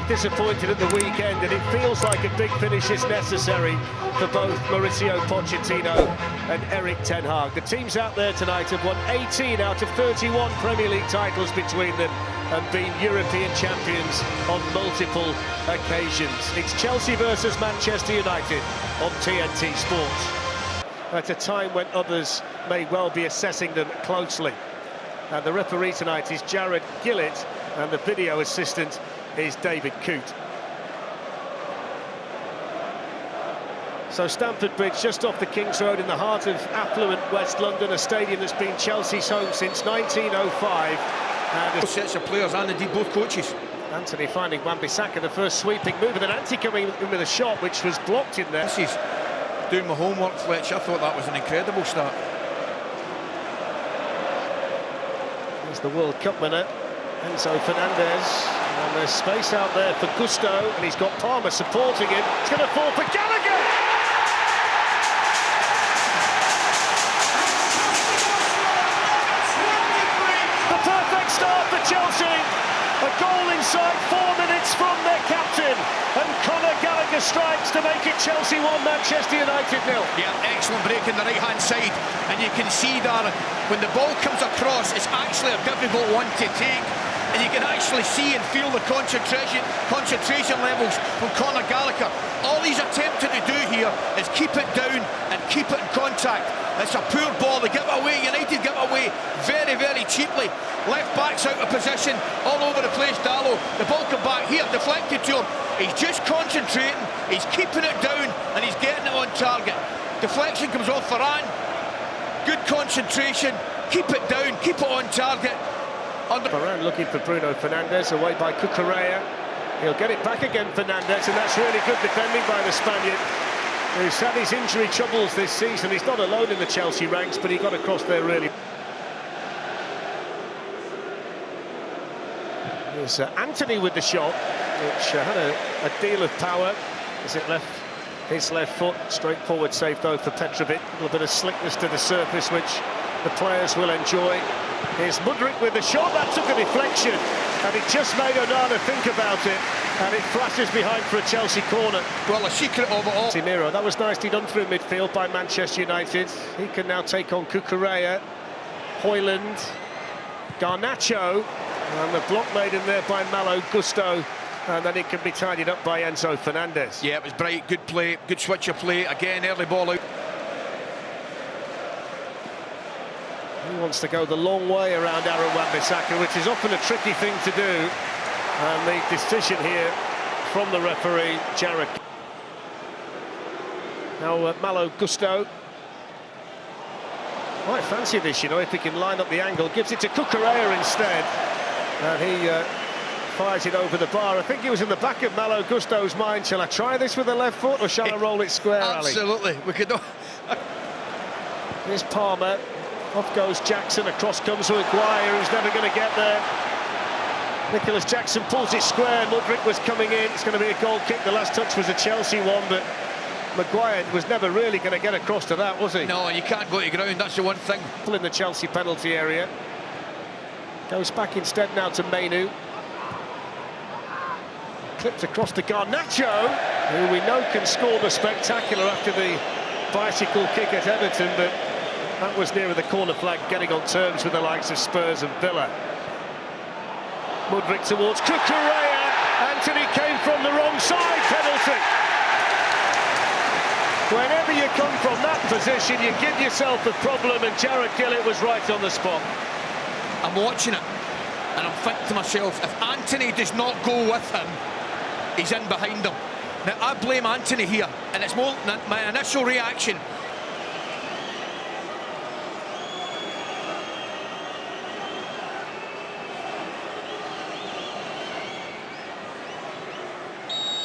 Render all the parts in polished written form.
both disappointed at the weekend, and it feels like a big finish is necessary for both Mauricio Pochettino and Erik ten Hag. The teams out there tonight have won 18 out of 31 Premier League titles between them and been European champions on multiple occasions. It's Chelsea versus Manchester United on TNT Sports. At a time when others may well be assessing them closely. And the referee tonight is Jared Gillett, and the video assistant is David Coote. So Stamford Bridge, just off the King's Road in the heart of affluent West London, a stadium that's been Chelsea's home since 1905. And both sets of players and indeed both coaches. Anthony finding Wan-Bissaka, the first sweeping move, and then Anthony coming in with a shot which was blocked in there. This is doing my homework, Fletch. I thought that was an incredible start. There's the World Cup winner, Enzo Fernandez, and there's space out there for Gusto, and he's got Palmer supporting him. It's going to fall for Gallagher! The perfect start for Chelsea. A goal inside 4 minutes from their captain, and Conor Gallagher strikes to make it Chelsea 1, Manchester United 0. Yeah, excellent break in the right-hand side, and you can see there, when the ball comes across, it's actually a difficult one to take, and you can actually see and feel the concentration levels from Conor Gallagher. All he's attempting to do here is keep it down and keep it in contact. It's a poor ball. They give it away. United give it away very, very cheaply. Left back's out of position, all over the place. Darlow, the ball come back here, deflected to him. He's just concentrating, he's keeping it down, and he's getting it on target. Deflection comes off Varane. Good concentration, keep it down, keep it on target. Varane looking for Bruno Fernandes, away by Cucurella. He'll get it back again, Fernandes, and that's really good defending by the Spaniard, who's had his injury troubles this season. He's not alone in the Chelsea ranks, but he got across there really. There's Anthony with the shot, which had a deal of power as it left his left foot. Straightforward save though for Petrovic. A little bit of slickness to the surface, which the players will enjoy. Here's Mudryk with the shot. That took a deflection, and it just made Onana think about it, and it flashes behind for a Chelsea corner. Well, the secret of it all. Casemiro, that was nicely done through midfield by Manchester United. He can now take on Cucurella, Højlund, Garnacho, and the block made in there by Malo Gusto, and then it can be tidied up by Enzo Fernandez. Yeah, it was bright, good play, good switch of play. Again, early ball out. He wants to go the long way around Aaron Wan-Bissaka, which is often a tricky thing to do. And the decision here from the referee, Jared. Now Malo Gusto. Might fancy this, you know, if he can line up the angle. Gives it to Cucurella instead. And he fires it over the bar. I think it was in the back of Malo Gusto's mind. Shall I try this with the left foot, or shall I roll it square, Ali? Absolutely, we could. Here's Palmer. Off goes Jackson, across comes Maguire, who's never going to get there. Nicholas Jackson pulls it square, Mudryk was coming in. It's going to be a goal kick. The last touch was a Chelsea one, but Maguire was never really going to get across to that, was he? No, and you can't go to ground, that's the one thing. In the Chelsea penalty area. Goes back instead now to Mainu. Clipped across to Garnacho, who we know can score the spectacular after the bicycle kick at Everton, but that was nearer the corner flag, getting on terms with the likes of Spurs and Villa. Mudryk towards Cucurella. Anthony came from the wrong side, penalty. Whenever you come from that position, you give yourself a problem, and Jared Gillett was right on the spot. I'm watching it, and I'm thinking to myself, if Anthony does not go with him, he's in behind him. Now, I blame Anthony here, and it's more my initial reaction.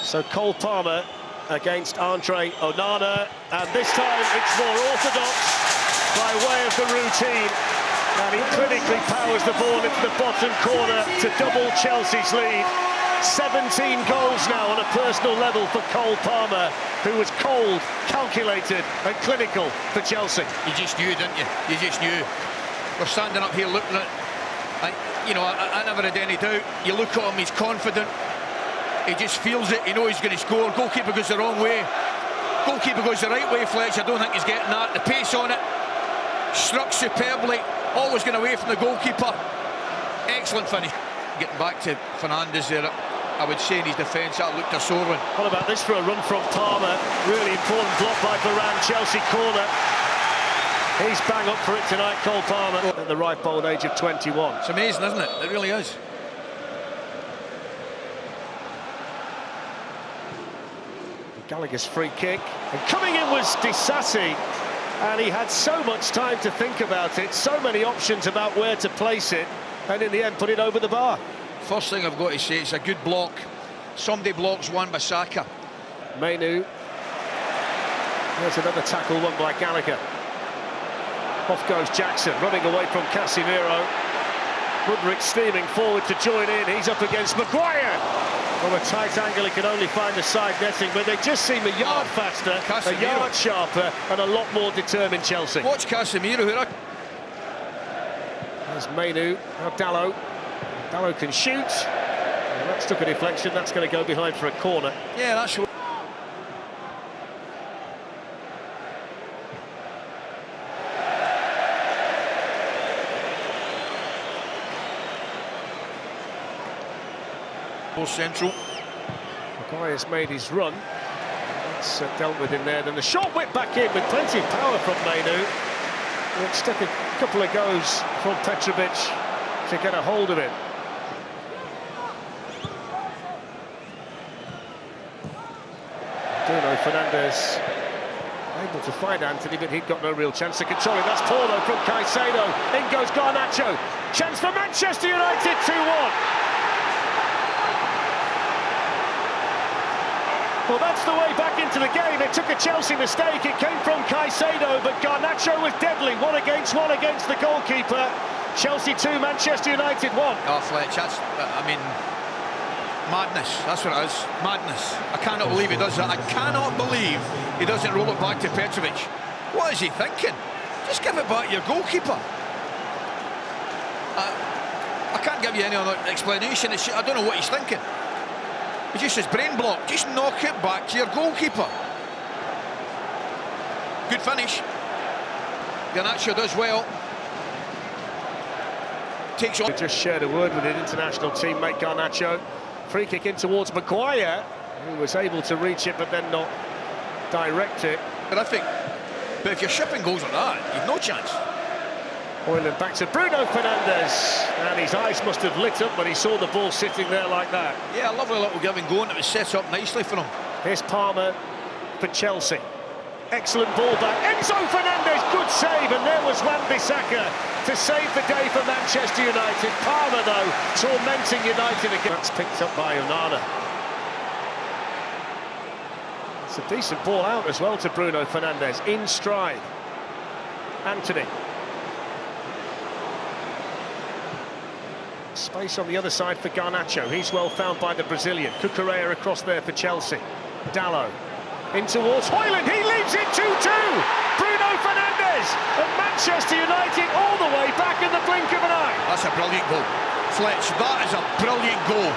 So Cole Palmer against Andre Onana, and this time it's more orthodox by way of the routine, and he clinically powers the ball into the bottom corner to double Chelsea's lead. 17 goals now on a personal level for Cole Palmer, who was cold, calculated and clinical for Chelsea. You just knew, didn't you? You just knew. We're standing up here looking at, I never had any doubt. You look at him, he's confident. He just feels it. He knows he's going to score. Goalkeeper goes the wrong way. Goalkeeper goes the right way, Fletch. I don't think he's getting that. The pace on it. Struck superbly. Always going away from the goalkeeper. Excellent finish. Getting back to Fernandes there. I would say in his defence that looked a sore one. What about this for a run from Palmer? Really important block by Varane. Chelsea corner. He's bang up for it tonight, Cole Palmer, at the ripe old age of 21. It's amazing, isn't it? It really is. Gallagher's free kick, and coming in was Disasi, and he had so much time to think about it, so many options about where to place it, and in the end put it over the bar. First thing I've got to say, it's a good block. Somebody blocks one by Saka. Mainu. There's another tackle won by Gallagher. Off goes Jackson, running away from Casemiro. Mudryk steaming forward to join in. He's up against Maguire. From a tight angle, he can only find the side netting, but they just seem a yard faster, Casemiro. A yard sharper, and a lot more determined, Chelsea. Watch Casemiro here. There's Mainu, now Dalot. Dalot can shoot. And that's took a deflection, that's going to go behind for a corner. Yeah, that's what... Central. Maguire's made his run. That's dealt with in there. Then the short whip back in with plenty of power from Mainu. It took a couple of goes from Petrovic to get a hold of it. Bruno Fernandes able to find Anthony, but he'd got no real chance to control it. That's Paulo from Caicedo. In goes Garnacho. Chance for Manchester United, 2-1. Well, that's the way back into the game. It took a Chelsea mistake. It came from Caicedo, but Garnacho was deadly. One against the goalkeeper. Chelsea 2, Manchester United 1. Oh, Fletch, that's, I mean, madness. That's what it is. Madness. I cannot believe he does that. I cannot believe he doesn't roll it back to Petrovic. What is he thinking? Just give it back to your goalkeeper. I can't give you any other explanation. I don't know what he's thinking. It's just his brain block. Just knock it back to your goalkeeper. Good finish. Garnacho does well. Takes on. Just shared a word with his international teammate Garnacho. Free kick in towards Maguire, who was able to reach it but then not direct it. Terrific. But if you're shipping goals like that, you've no chance. Hoyland back to Bruno Fernandes, and his eyes must have lit up when he saw the ball sitting there like that. Yeah, a lovely little give and go, and it was set up nicely for him. Here's Palmer for Chelsea. Excellent ball back. Enzo Fernandez, good save, and there was Wan-Bissaka to save the day for Manchester United. Palmer, though, tormenting United again. That's picked up by Onana. It's a decent ball out as well to Bruno Fernandes, in stride. Anthony. Space on the other side for Garnacho. He's well found by the Brazilian. Cucurella across there for Chelsea. Dalot in towards Hoyland. He leaves it 2-2. Bruno Fernandes and Manchester United all the way back in the blink of an eye. That's a brilliant goal. Fletch, that is a brilliant goal.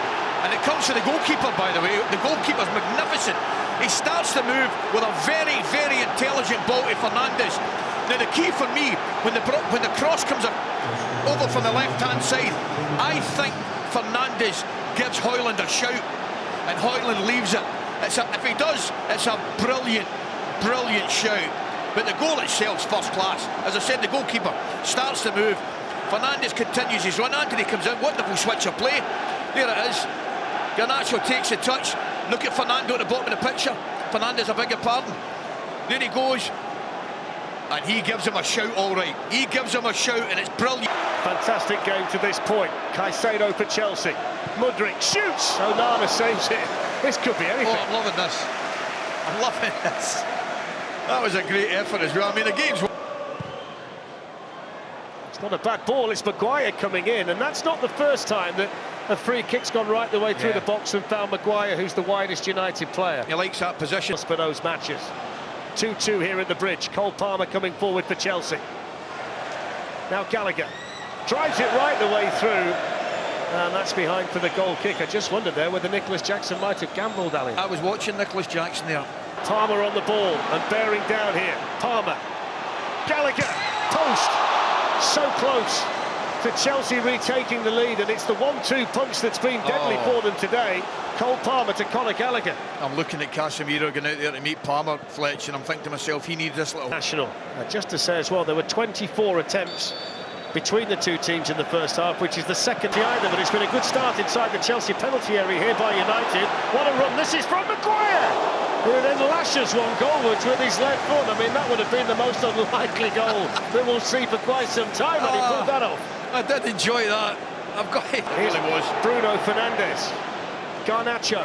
And it comes to the goalkeeper, by the way. The goalkeeper's magnificent. He starts the move with a very, very intelligent ball to Fernandes. Now, the key for me, when the cross comes over from the left-hand side, I think Fernandes gives Hoyland a shout, and Hoyland leaves it. If he does, it's a brilliant, brilliant shout. But the goal itself's first class. As I said, the goalkeeper starts the move. Fernandes continues his run. Anthony comes in. Wonderful switch of play. There it is. Garnacho takes the touch. Look at Fernando at the bottom of the picture. Fernandes, I beg your pardon. There he goes. And he gives him a shout, all right. He gives him a shout, and it's brilliant. Fantastic game to this point. Caicedo for Chelsea. Mudryk shoots. Onana saves it. This could be anything. Oh, I'm loving this. I'm loving this. That was a great effort as well. I mean, the game's... It's not a bad ball. It's Maguire coming in, and that's not the first time that a free kick's gone right the way through the box and found Maguire, who's the widest United player. He likes that position. For those matches. 2-2 here at the Bridge. Cole Palmer coming forward for Chelsea. Now Gallagher drives it right the way through. And that's behind for the goal kick. I just wondered there whether Nicholas Jackson might have gambled, Ali. I was watching Nicholas Jackson there. Palmer on the ball and bearing down here. Palmer. Gallagher. Post. So close to Chelsea retaking the lead, and it's the 1-2 punch that's been deadly for them today. Cole Palmer to Conor Gallagher. I'm looking at Casemiro going out there to meet Palmer, Fletch, and I'm thinking to myself, he needs this little... National. Just to say as well, there were 24 attempts between the two teams in the first half, which is the second behind them, but it's been a good start inside the Chelsea penalty area here by United. What a run. This is from Maguire, who then lashes one goalwards with his left foot. I mean, that would have been the most unlikely goal that we'll see for quite some time, and he pulled that off. I did enjoy that. I've got it. Here's It was. Bruno Fernandes. Garnacho.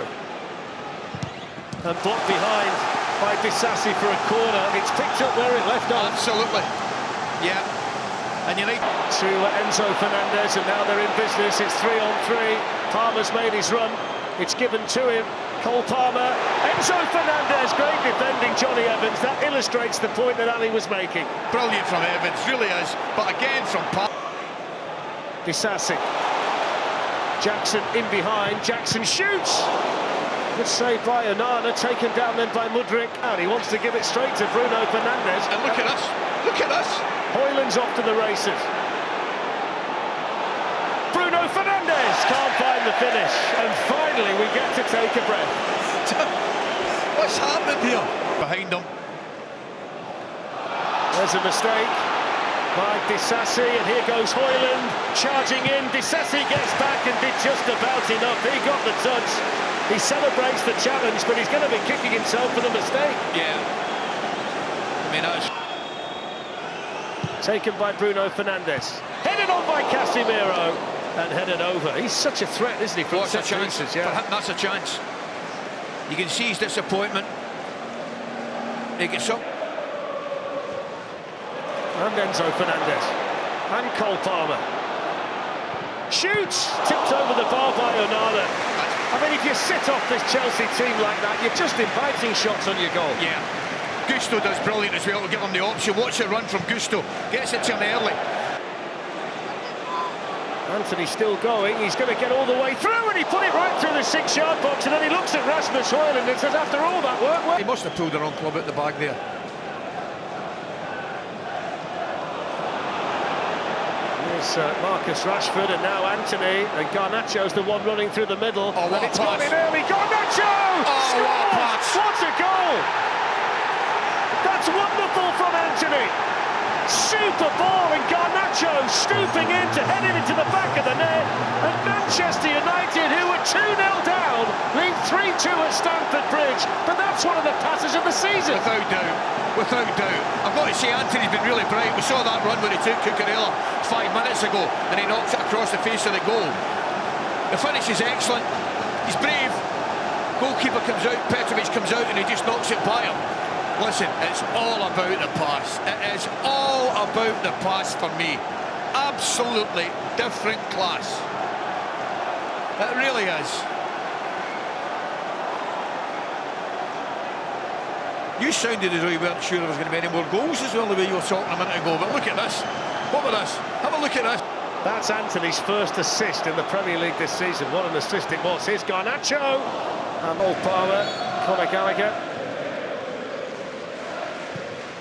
And blocked behind by Disasi for a corner. It's picked up where it left off. Absolutely. Yeah. And you need... To Enzo Fernandez, and now they're in business. It's 3-on-3. Palmer's made his run. It's given to him. Cole Palmer. Enzo Fernandez. Great defending, Johnny Evans. That illustrates the point that Ali was making. Brilliant from Evans, really is. But again from Palmer. Disasi. Jackson in behind. Jackson shoots. Good save by Onana, taken down then by Mudryk. And he wants to give it straight to Bruno Fernandes. And look at us. Look at us. Hoyland's off to the races. Bruno Fernandes can't find the finish. And finally we get to take a breath. What's happened here? Behind him. There's a mistake by Disasi, and here goes Hoyland charging in. Disasi gets back and did just about enough. He got the touch. He celebrates the challenge, but he's going to be kicking himself for the mistake. Yeah. I mean, that's... Taken by Bruno Fernandes. Headed on by Casemiro and headed over. He's such a threat, isn't he? What's a chance? Yeah. For him, that's a chance. You can see his disappointment. He gets up. And Enzo Fernandez. And Cole Palmer. Shoots! Tipped over the bar by Onana. I mean, if you sit off this Chelsea team like that, you're just inviting shots on your goal. Yeah. Gusto does brilliant as well to give him the option. Watch the run from Gusto. Gets it to him early. Anthony's still going. He's going to get all the way through, and he put it right through the 6-yard box, and then he looks at Rasmus Hoyland and says, after all that work... He must have pulled the wrong club out the bag there. Marcus Rashford, and now Anthony, and Garnacho's the one running through the middle. Oh, what and it's a gone pass. in early. Garnacho scores! What a pass. What a goal! That's wonderful from Anthony. Super ball, and Garnacho stooping in to head it into the back of the net. And Manchester United, who were 2-0 down, lead 3-2 at Stamford Bridge. But that's one of the passes of the season. Without doubt. Without doubt. I've got to say, Anthony's been really bright. We saw that run when he took Cucurella 5 minutes ago, and he knocks it across the face of the goal. The finish is excellent. He's brave. Goalkeeper comes out, Petrovic comes out, and he just knocks it by him. Listen, it's all about the pass. It is all about the pass for me. Absolutely different class. It really is. You sounded as though you weren't sure there was going to be any more goals as well, the way you were talking a minute ago. But look at this. What about this? Have a look at this. That's Anthony's first assist in the Premier League this season. What an assist it was. Here's Garnacho. And Cole Palmer, Conor Gallagher.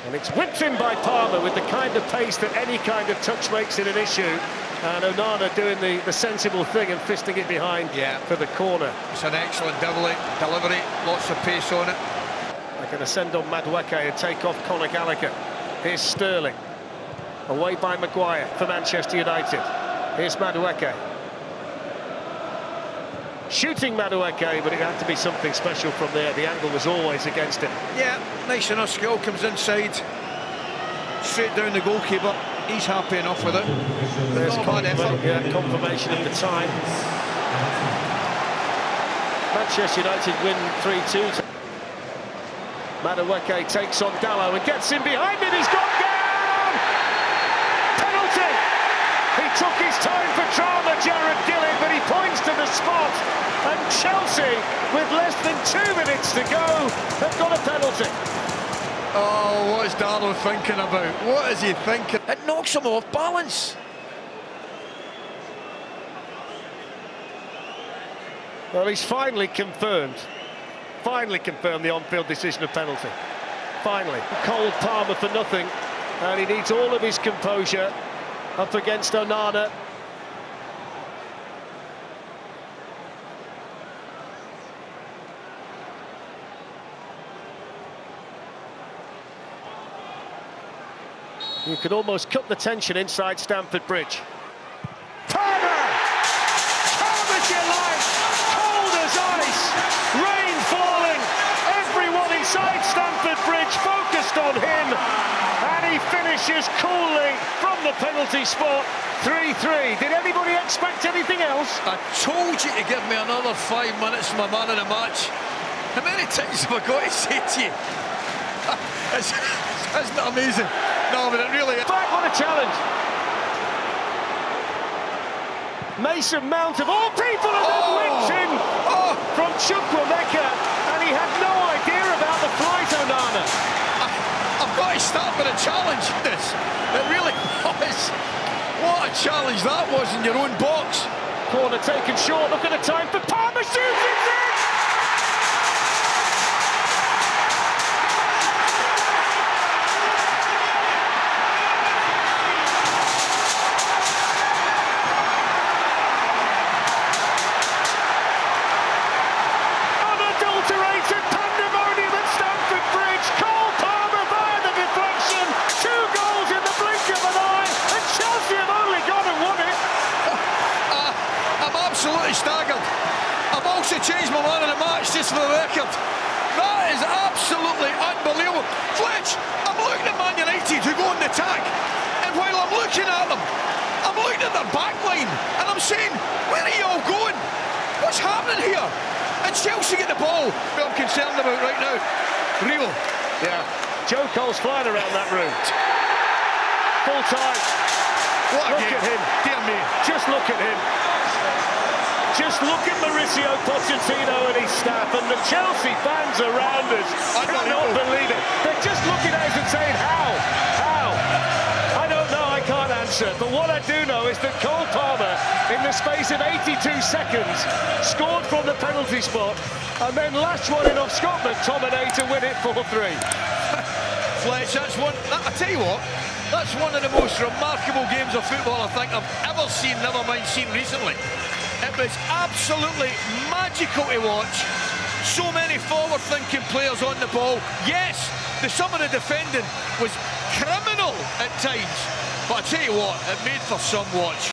And it's whipped in by Palmer with the kind of pace that any kind of touch makes it an issue. And Onana doing the sensible thing and fisting it behind for the corner. It's an excellent delivery, lots of pace on it. They're going to send on Madueke and take off Conor Gallagher. Here's Sterling. Away by Maguire for Manchester United. Here's Madueke. Shooting Madueke, but it had to be something special from there. The angle was always against him. Yeah, nice enough skill, comes inside. Straight down the goalkeeper. He's happy enough with it. There's confirmation of the time. Manchester United win 3-2. Madueke takes on Dallo and gets in behind it. He's gone down! Penalty! He took his time for drama, Jared Gillett, but he points to the spot. And Chelsea, with less than 2 minutes to go, have got a penalty. Oh, what is Darlow thinking about? What is he thinking? It knocks him off balance. Well, he's finally confirmed the on-field decision of penalty. Finally. Cole Palmer for nothing, and he needs all of his composure up against Onana. You could almost cut the tension inside Stamford Bridge. Palmer! Calm as you like! Cold as ice! Rain falling! Everyone inside Stamford Bridge focused on him! And he finishes coolly from the penalty spot. 3-3. Did anybody expect anything else? I told you to give me another 5 minutes, my man of the match. How many times have I got to say to you? Isn't that amazing? No, but it really is. Back, what a challenge! Mason Mount of all people and then whipped in from Chukwuemeka, and he had no idea about the flight, Onana. I've got to start with a challenge. It really was. What a challenge that was in your own box. Corner taken short. Look at the time for Palmer. Shoots it in! Unadulterated pandemonium at Stamford Bridge. Cole Palmer via the deflection. 2 goals in the blink of an eye, and Chelsea have only gone and won it. I'm absolutely staggered. I've also changed my man of the match just for the record. That is absolutely unbelievable. Fletch, I'm looking at Man United who go on the attack, and while I'm looking at them, I'm looking at their back line, and I'm saying, where are you all going? What's happening here? And Chelsea get the ball. What I'm concerned about right now, Real. Yeah, Joe Cole's flying around that room. Full time. What a Look game. at him. Dear me. Just look at him. Just look at Mauricio Pochettino and his staff, and the Chelsea fans around us cannot believe it. They're just looking at us and saying, how? How? I don't know, I can't answer. But what I do know is that Cole Palmer, in the space of 82 seconds, scored from the penalty spot, and then lashed one in off Scott McTominay to win it 4-3. Fletch, that's one. I tell you what, that's one of the most remarkable games of football I think I've ever seen, never mind seen recently. It was absolutely magical to watch. So many forward-thinking players on the ball. Yes, some of the defending was criminal at times, but I tell you what, it made for some watch.